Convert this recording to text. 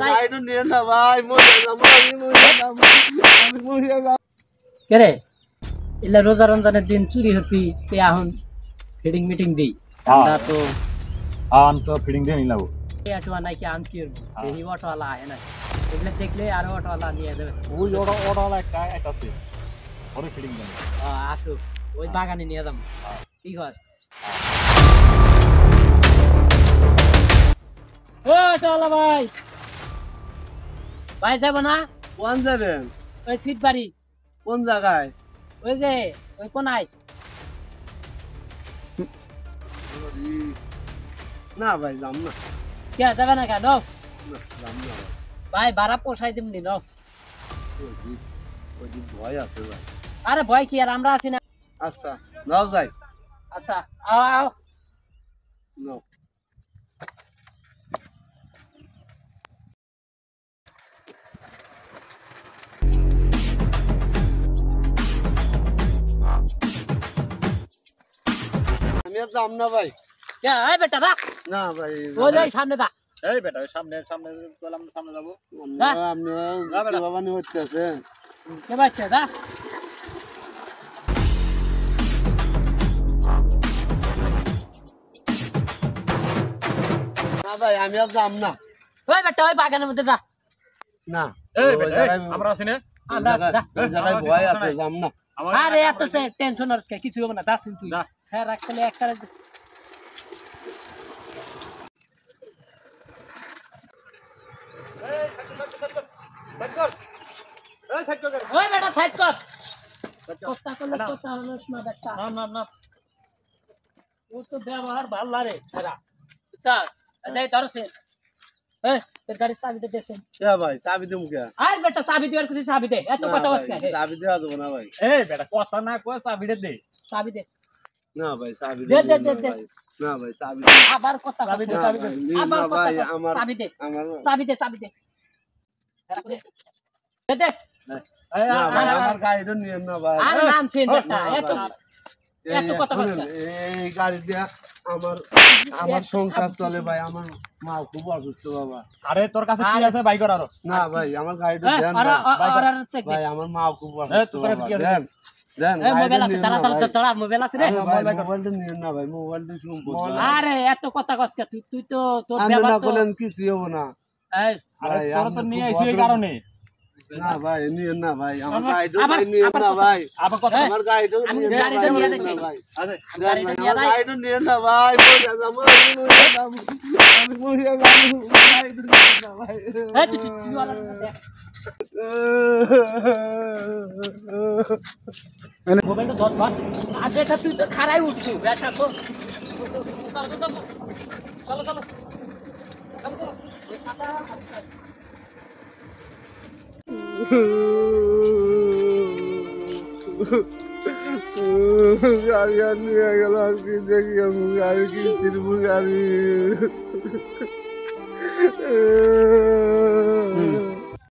গাড়িটা নিয়ে না ভাই মরে যাবো আমি মরে যাবো কে রে ইলা রোজা রমজানের দিন চুরি হতি তে এখন ফিডিং মিটিং দেই আমরা তো আন তো ফিডিং দিয়ে নিলাম অটোয়া নাই কি আম কি এই অটোওয়ালা আয় না এগুলো দেখলে আরো অটোওয়ালা নিয়ে যাবে ওই ওটা একটা আছে ওরে ফিডিং দেন আসো ওই বাগানে নিয়ে যাম কি হয় ও অটোওয়ালা ভাই ভাই যাব না কোন যাবেন ওই সিট বাড়ি কোন জায়গায় ওই যে ওই কোনায় না ভাই যাম না কে যাবে না কেন যাম না ভাই ভাড়া পোষাই দিমনি ন ওই ভয় আছে ভাই আরে ভয় কি আর আমরা আছি না আচ্ছা নাও যাই আচ্ছা আও আও নাও আমি আর যাম না ভাই কে এই বেটা দা না ভাই ওই যাই সামনে দা এই বেটা সামনে চলাম সামনে যাব আপনারা বাবা নিয়ে হচ্ছেন কে বাচ্চা দা না ভাই আমি আর যাম না ওই বেটা ওই বাগানের মধ্যে দা না এই বেটা আমরা আছি না আমরা আছি দা ওই জায়গায় ভয় আছে যাম না আরে এত সে টেনশন আর কিছু হবে না দাসিন তুই স্যার রাখলে একটা ওই বেটা সাইড কর কথা করলে কথা হলো না বেটা না ও তো ব্যবহার ভালো লাগে সারা স্যার দেই ধরছে এই তোর গাড়ির চাবিটা দেন কে ভাই চাবি দেবো কে আর বেটা চাবি দেওয়ার কিছু চাবি দে এত কথা বলছ না চাবি দেওয়া যাবো না ভাই এই বেটা কথা না কই চাবিটা দে চাবি দে না ভাই চাবি দে না ভাই চাবি আবার কথা চাবি দে আবার ভাই কথা আমার চাবি দে আমার চাবি দে দে দে না ভাই আমার গাড়িটা নিয়ে না ভাই আর নাম ছিন বেটা এত কথা বলছ এই গাড়ি দিয়া আমার সংসার চলে ভাই আমার মা খুব অসুস্থ বাবা আরে তোর কাছে কি আছে বাইক আর না ভাই আমার গাড়িটা দেন ভাই আমার মা খুব অসুস্থ দেন দেন মোবাইল আছে তারা মোবাইল আছে রে মোবাইলটা নিয়ে না ভাই মোবাইলটা সম্পদ আরে এত কথা কসকা তুই তো তোর আমি ব্যবহার না তো বলেন কিছু হবে না এই আরে তোর তো নিয়ে আইছি এই কারণে না ভাই নিয়ে না ভাই আমার গাড়িটা নিয়ে না ভাই আবার কথা আমার গাড়িটা আমি গাড়িটা নিয়ে যাচ্ছি ভাই আরে গাড়িটা নিয়ে না ভাই আমি মরে যাব গাড়িটা নিয়ে না ভাই এই তুই ওয়ালা মোবাইলটা ধর আগে এটা তুই তো খারাই উঠছিস বেটা তো চলো গাড়ি আর নিয়ে গেল আর কি দেখি আমি গাড়ি কিস্তির গাড়ি